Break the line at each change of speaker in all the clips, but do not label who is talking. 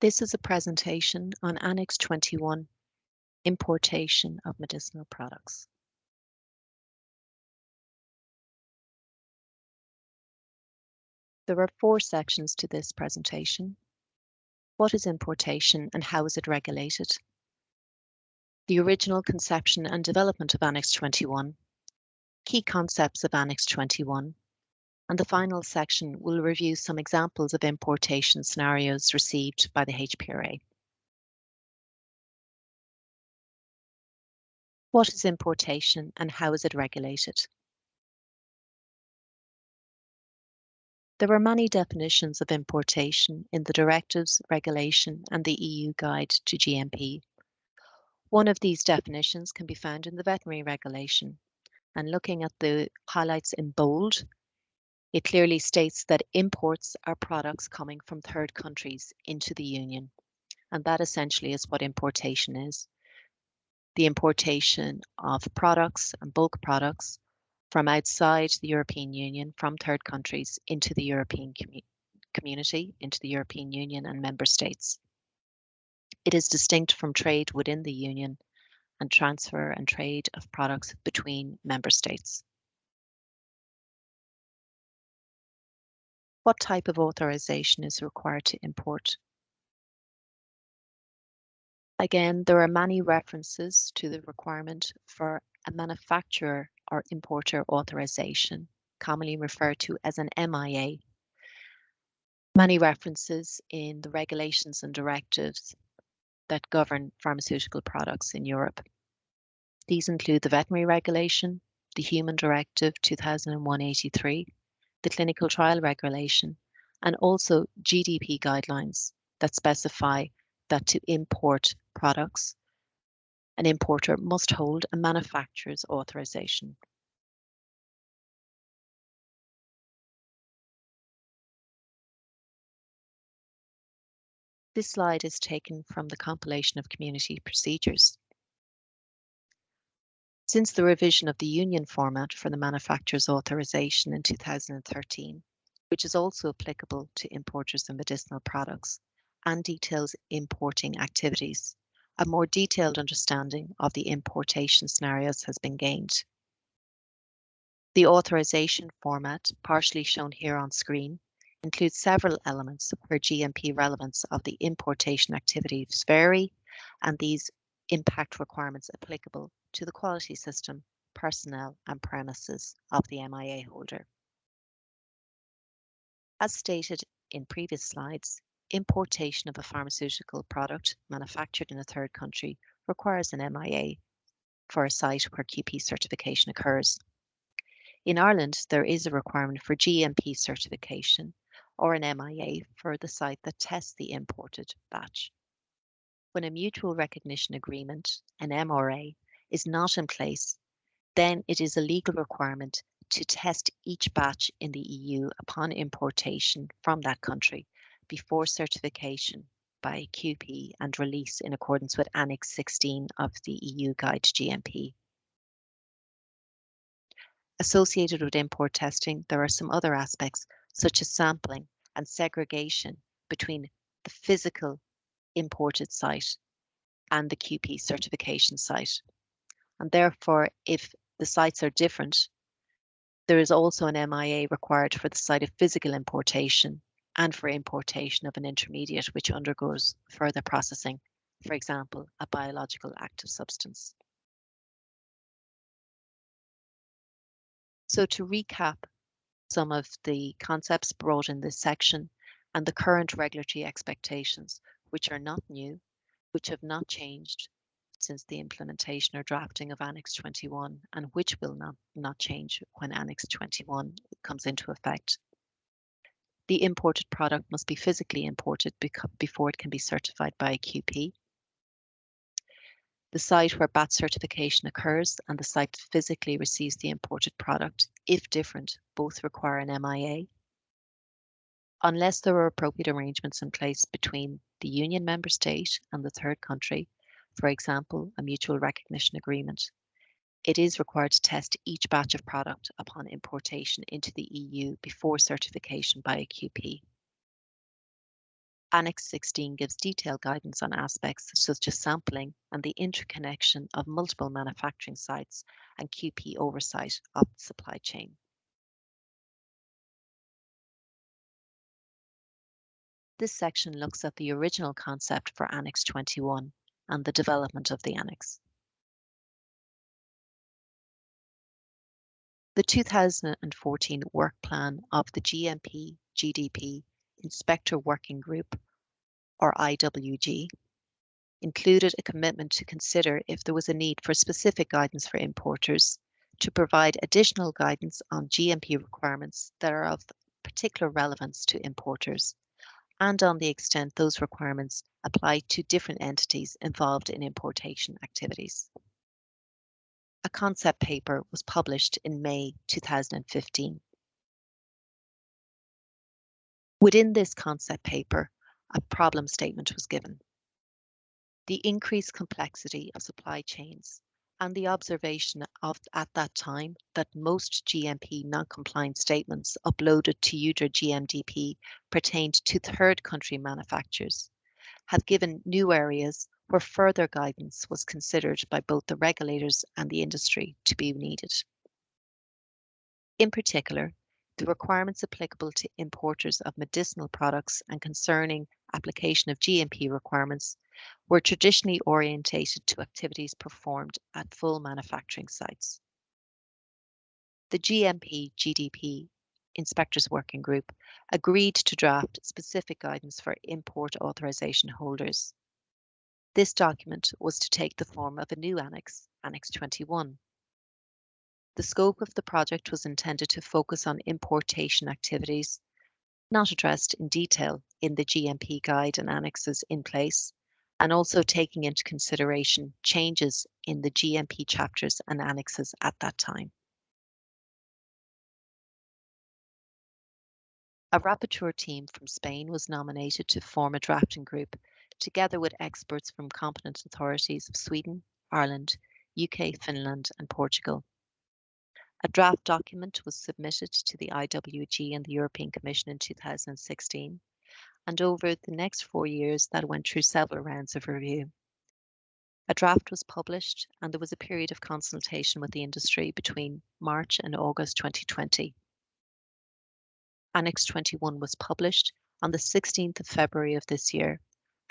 This is a presentation on Annex 21, Importation of Medicinal Products. There are 4 sections to this presentation. What is importation and how is it regulated? The original conception and development of Annex 21, key concepts of Annex 21, and the final section will review some examples of importation scenarios received by the HPRA. What is importation and how is it regulated? There are many definitions of importation in the directives, regulation, and the EU Guide to GMP. One of these definitions can be found in the veterinary regulation. And looking at the highlights in bold, it clearly states that imports are products coming from third countries into the Union. And that essentially is what importation is. The importation of products and bulk products from outside the European Union, from third countries into the European community, into the European Union and member states. It is distinct from trade within the Union and transfer and trade of products between member states. What type of authorization is required to import? Again, there are many references to the requirement for a manufacturer or importer authorization, commonly referred to as an MIA. Many references in the regulations and directives that govern pharmaceutical products in Europe. These include the Veterinary Regulation, the Human Directive 2001/83, the Clinical Trial Regulation, and also GDP guidelines that specify that to import products, an importer must hold a manufacturer's authorization. This slide is taken from the compilation of community procedures. Since the revision of the Union format for the manufacturer's authorization in 2013, which is also applicable to importers of medicinal products and details importing activities, a more detailed understanding of the importation scenarios has been gained. The authorization format, partially shown here on screen, includes several elements where GMP relevance of the importation activities vary, and these impact requirements applicable to the quality system, personnel, and premises of the MIA holder. As stated in previous slides, importation of a pharmaceutical product manufactured in a third country requires an MIA for a site where QP certification occurs. In Ireland, there is a requirement for GMP certification or an MIA for the site that tests the imported batch. When a mutual recognition agreement, an MRA, is not in place, then it is a legal requirement to test each batch in the EU upon importation from that country before certification by QP and release in accordance with Annex 16 of the EU Guide to GMP. Associated with import testing, there are some other aspects such as sampling and segregation between the physical imported site and the QP certification site. And therefore, if the sites are different, there is also an MIA required for the site of physical importation and for importation of an intermediate which undergoes further processing, for example, a biological active substance. So to recap some of the concepts brought in this section and the current regulatory expectations, which are not new, which have not changed since the implementation or drafting of Annex 21, and which will not change when Annex 21 comes into effect. The imported product must be physically imported before it can be certified by a QP. The site where BAT certification occurs and the site that physically receives the imported product, if different, both require an MIA. Unless there are appropriate arrangements in place between the Union member state and the third country, for example, a mutual recognition agreement, it is required to test each batch of product upon importation into the EU before certification by a QP. Annex 16 gives detailed guidance on aspects such as sampling and the interconnection of multiple manufacturing sites and QP oversight of the supply chain. This section looks at the original concept for Annex 21 and the development of the Annex. The 2014 work plan of the GMP/GDP Inspector Working Group, or IWG, included a commitment to consider if there was a need for specific guidance for importers, to provide additional guidance on GMP requirements that are of particular relevance to importers, and on the extent those requirements apply to different entities involved in importation activities. A concept paper was published in May 2015. Within this concept paper, a problem statement was given. The increased complexity of supply chains and the observation at that time that most GMP non-compliant statements uploaded to UDRA GMDP pertained to third country manufacturers have given new areas where further guidance was considered by both the regulators and the industry to be needed. In particular, the requirements applicable to importers of medicinal products and concerning application of GMP requirements were traditionally orientated to activities performed at full manufacturing sites. The GMP/GDP Inspectors Working Group agreed to draft specific guidance for import authorization holders. This document was to take the form of a new annex, Annex 21. The scope of the project was intended to focus on importation activities, not addressed in detail in the GMP guide and annexes in place, and also taking into consideration changes in the GMP chapters and annexes at that time. A rapporteur team from Spain was nominated to form a drafting group, together with experts from competent authorities of Sweden, Ireland, UK, Finland, and Portugal. A draft document was submitted to the IWG and the European Commission in 2016, and over the next 4 years that went through several rounds of review. A draft was published and there was a period of consultation with the industry between March and August 2020. Annex 21 was published on the 16th of February of this year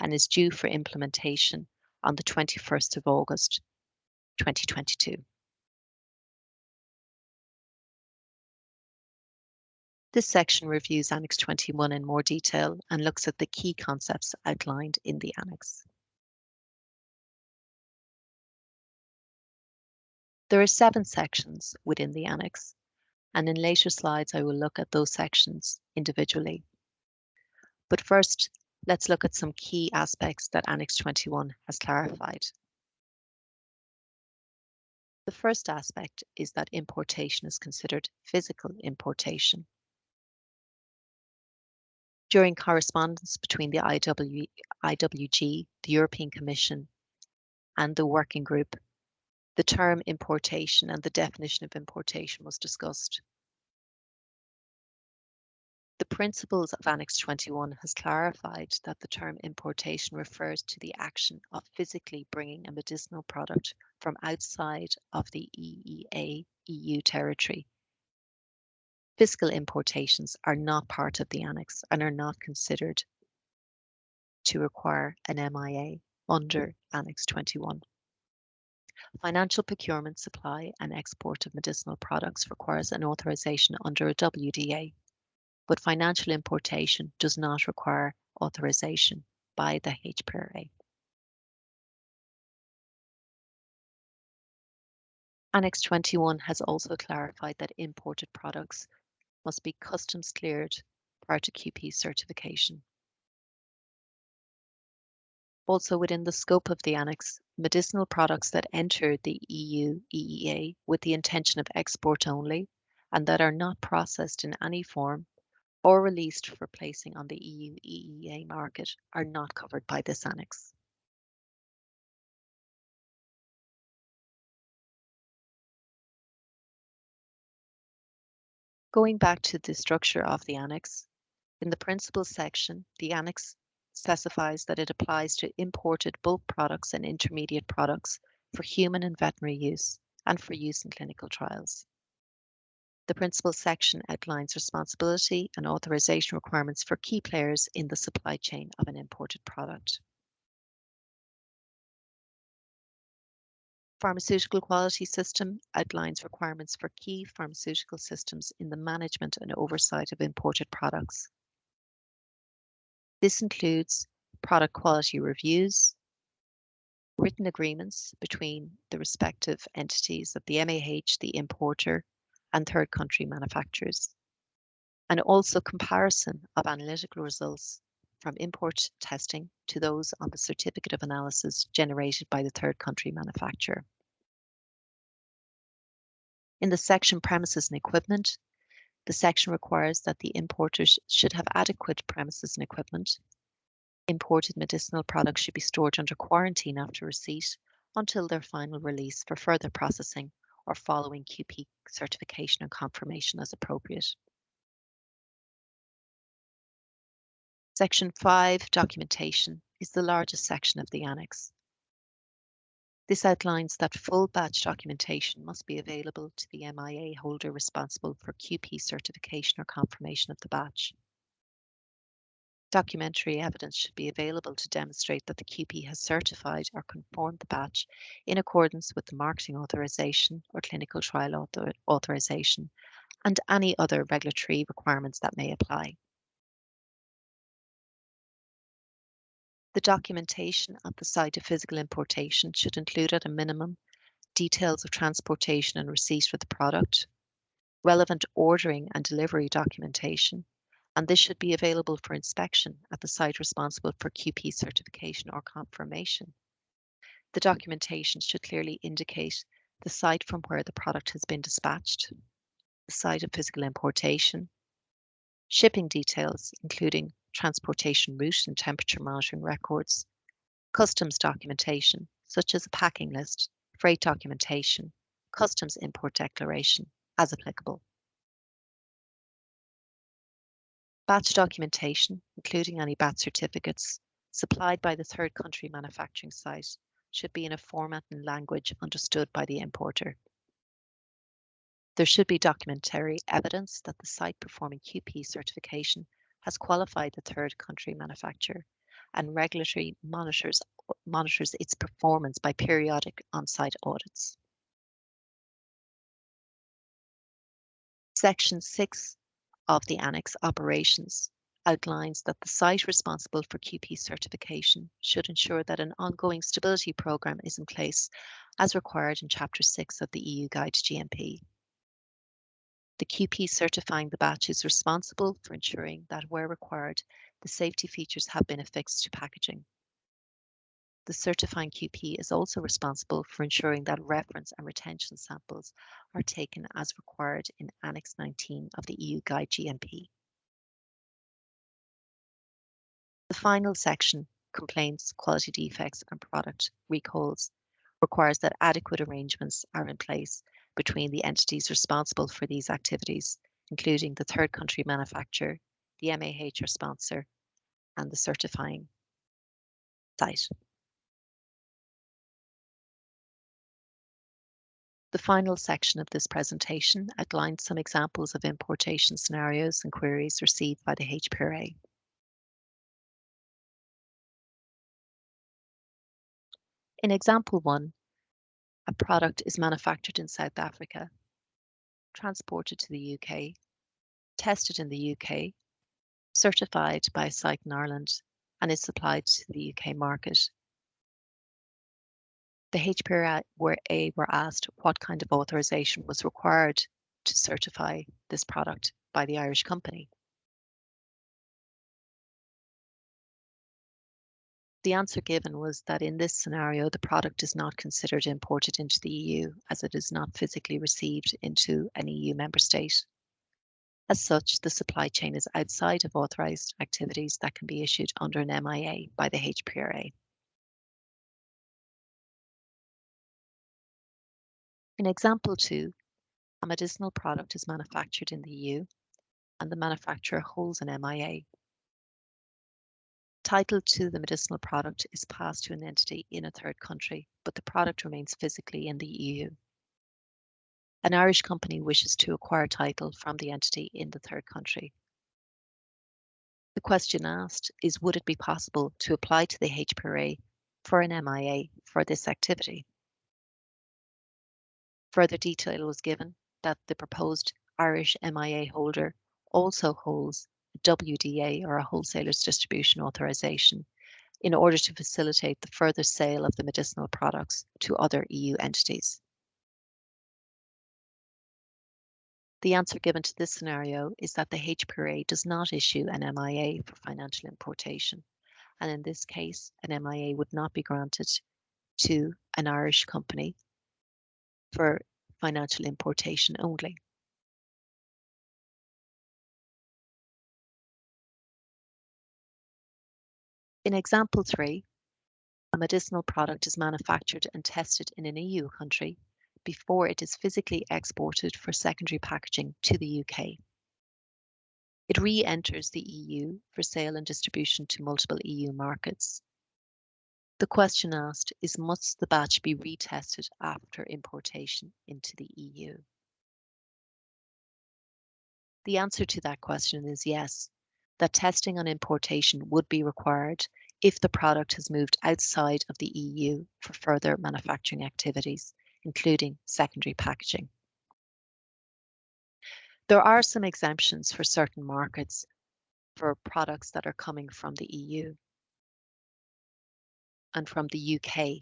and is due for implementation on the 21st of August 2022. This section reviews Annex 21 in more detail and looks at the key concepts outlined in the Annex. There are 7 sections within the Annex, and in later slides I will look at those sections individually. But first, let's look at some key aspects that Annex 21 has clarified. The first aspect is that importation is considered physical importation. During correspondence between the IWG, the European Commission, and the working group, the term importation and the definition of importation was discussed. The principles of Annex 21 has clarified that the term importation refers to the action of physically bringing a medicinal product from outside of the EEA EU territory. Physical importations are not part of the Annex and are not considered to require an MIA under Annex 21. Financial procurement, supply and export of medicinal products requires an authorization under a WDA, but financial importation does not require authorization by the HPRA. Annex 21 has also clarified that imported products must be customs cleared prior to QP certification. Also within the scope of the Annex, medicinal products that enter the EU EEA with the intention of export only and that are not processed in any form or released for placing on the EU EEA market are not covered by this Annex. Going back to the structure of the Annex, in the Principles section, the Annex specifies that it applies to imported bulk products and intermediate products for human and veterinary use and for use in clinical trials. The principal section outlines responsibility and authorization requirements for key players in the supply chain of an imported product. Pharmaceutical quality system outlines requirements for key pharmaceutical systems in the management and oversight of imported products. This includes product quality reviews, written agreements between the respective entities of the MAH, the importer, and third country manufacturers, and also comparison of analytical results from import testing to those on the certificate of analysis generated by the third country manufacturer. In the section Premises and Equipment, the section requires that the importers should have adequate premises and equipment. Imported medicinal products should be stored under quarantine after receipt until their final release for further processing or following QP certification and confirmation as appropriate. Section 5, Documentation, is the largest section of the Annex. This outlines that full batch documentation must be available to the MIA holder responsible for QP certification or confirmation of the batch. Documentary evidence should be available to demonstrate that the QP has certified or conformed the batch in accordance with the marketing authorization or clinical trial authorization and any other regulatory requirements that may apply. The documentation at the site of physical importation should include at a minimum details of transportation and receipt for the product, relevant ordering and delivery documentation, and this should be available for inspection at the site responsible for QP certification or confirmation. The documentation should clearly indicate the site from where the product has been dispatched, the site of physical importation, shipping details, including transportation route and temperature monitoring records, customs documentation, such as a packing list, freight documentation, customs import declaration, as applicable. Batch documentation, including any batch certificates supplied by the third country manufacturing site, should be in a format and language understood by the importer. There should be documentary evidence that the site performing QP certification has qualified the third country manufacturer and regularly monitors its performance by periodic on-site audits. Section 6 of the Annex Operations outlines that the site responsible for QP certification should ensure that an ongoing stability programme is in place as required in Chapter 6 of the EU Guide to GMP. The QP certifying the batch is responsible for ensuring that, where required, the safety features have been affixed to packaging. The certifying QP is also responsible for ensuring that reference and retention samples are taken as required in Annex 19 of the EU Guide GMP. The final section, Complaints, Quality Defects and Product Recalls, requires that adequate arrangements are in place between the entities responsible for these activities, including the third country manufacturer, the MAH or sponsor, and the certifying site. The final section of this presentation outlines some examples of importation scenarios and queries received by the HPRA. In example 1, a product is manufactured in South Africa, transported to the UK, tested in the UK, certified by a site in Ireland, and is supplied to the UK market. The HPRA were asked what kind of authorization was required to certify this product by the Irish company. The answer given was that in this scenario, the product is not considered imported into the EU as it is not physically received into an EU member state. As such, the supply chain is outside of authorised activities that can be issued under an MIA by the HPRA. In example 2, a medicinal product is manufactured in the EU and the manufacturer holds an MIA. Title to the medicinal product is passed to an entity in a third country, but the product remains physically in the EU. An Irish company wishes to acquire title from the entity in the third country. The question asked is, would it be possible to apply to the HPRA for an MIA for this activity? Further detail was given that the proposed Irish MIA holder also holds a WDA, or a wholesaler's distribution authorization, in order to facilitate the further sale of the medicinal products to other EU entities. The answer given to this scenario is that the HPRA does not issue an MIA for financial importation, and in this case, an MIA would not be granted to an Irish company for financial importation only. In example 3, a medicinal product is manufactured and tested in an EU country before it is physically exported for secondary packaging to the UK. It re-enters the EU for sale and distribution to multiple EU markets. The question asked is, must the batch be retested after importation into the EU? The answer to that question is yes, that testing on importation would be required if the product has moved outside of the EU for further manufacturing activities, including secondary packaging. There are some exemptions for certain markets for products that are coming from the EU and from the UK.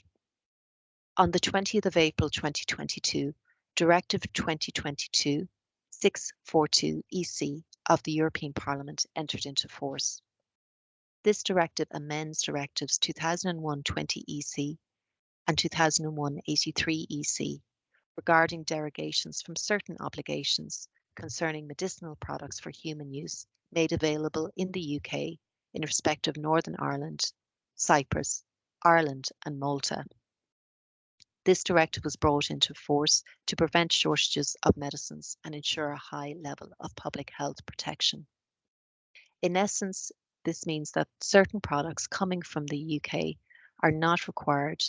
On the 20th of April 2022, Directive 2022/642 EC of the European Parliament entered into force. This directive amends Directives 2001/20 EC and 2001/83 EC regarding derogations from certain obligations concerning medicinal products for human use made available in the UK in respect of Northern Ireland, Cyprus, Ireland and Malta. This directive was brought into force to prevent shortages of medicines and ensure a high level of public health protection. In essence, this means that certain products coming from the UK are not required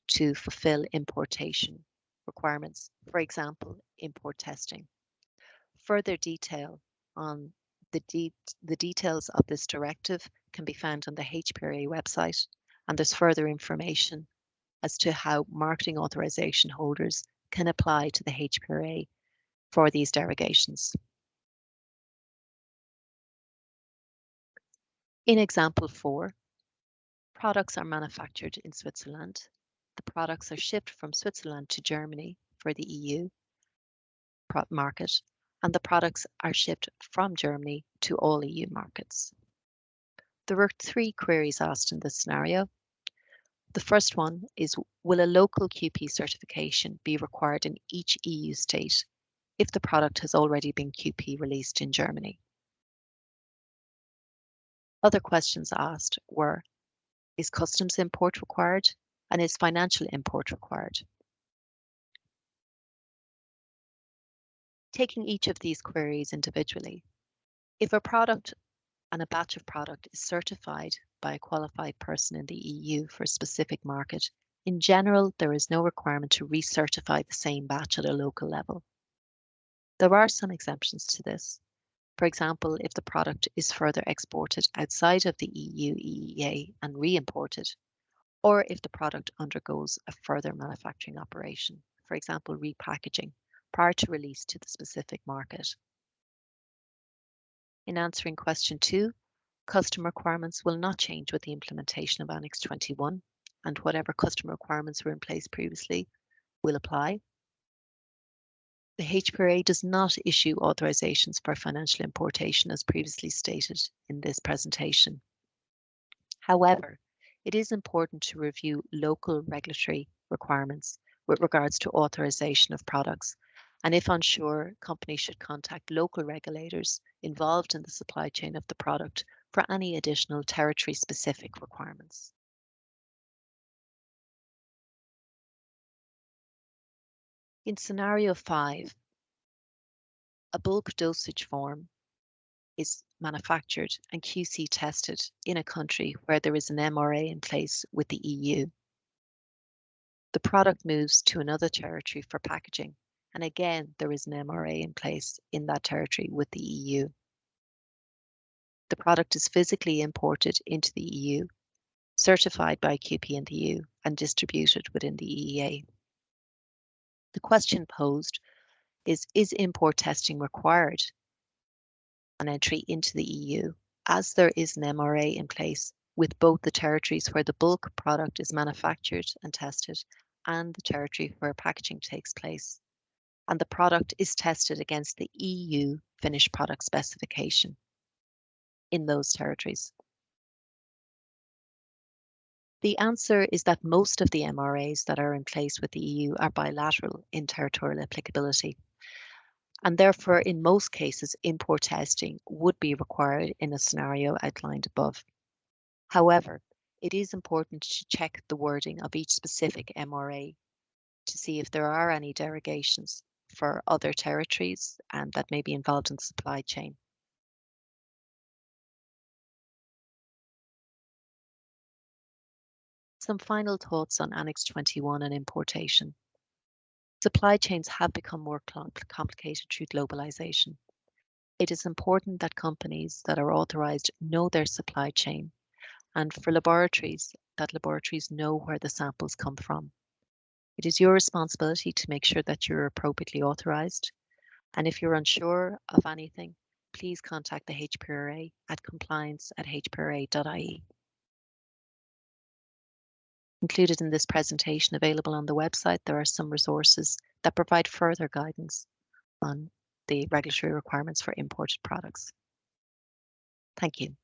to fulfill importation requirements, for example, import testing. Further detail on the details of this directive can be found on the HPRA website, and there's further information as to how marketing authorization holders can apply to the HPRA for these derogations. In example 4, products are manufactured in Switzerland. The products are shipped from Switzerland to Germany for the EU market, and the products are shipped from Germany to all EU markets. There were 3 queries asked in this scenario. The first one is, will a local QP certification be required in each EU state if the product has already been QP released in Germany? Other questions asked were, is customs import required and is financial import required? Taking each of these queries individually, if a product and a batch of product is certified by a qualified person in the EU for a specific market, in general, there is no requirement to recertify the same batch at a local level. There are some exemptions to this. For example, if the product is further exported outside of the EU EEA and re-imported, or if the product undergoes a further manufacturing operation, for example, repackaging, prior to release to the specific market. In answering question 2, custom requirements will not change with the implementation of Annex 21, and whatever custom requirements were in place previously will apply. The HPRA does not issue authorizations for financial importation as previously stated in this presentation. However, it is important to review local regulatory requirements with regards to authorization of products, and if unsure, companies should contact local regulators involved in the supply chain of the product for any additional territory-specific requirements. In scenario 5, a bulk dosage form is manufactured and QC tested in a country where there is an MRA in place with the EU. The product moves to another territory for packaging, and again, there is an MRA in place in that territory with the EU. The product is physically imported into the EU, certified by QP in the EU, and distributed within the EEA. The question posed is import testing required on entry into the EU, as there is an MRA in place with both the territories where the bulk product is manufactured and tested and the territory where packaging takes place, and the product is tested against the EU finished product specification in those territories? The answer is that most of the MRAs that are in place with the EU are bilateral in territorial applicability, and therefore in most cases import testing would be required in a scenario outlined above. However, it is important to check the wording of each specific MRA to see if there are any derogations for other territories and that may be involved in the supply chain. Some final thoughts on Annex 21 and importation. Supply chains have become more complicated through globalization. It is important that companies that are authorized know their supply chain, and for laboratories, that laboratories know where the samples come from. It is your responsibility to make sure that you're appropriately authorized. And if you're unsure of anything, please contact the HPRA at compliance@hpra.ie. Included in this presentation available on the website, there are some resources that provide further guidance on the regulatory requirements for imported products. Thank you.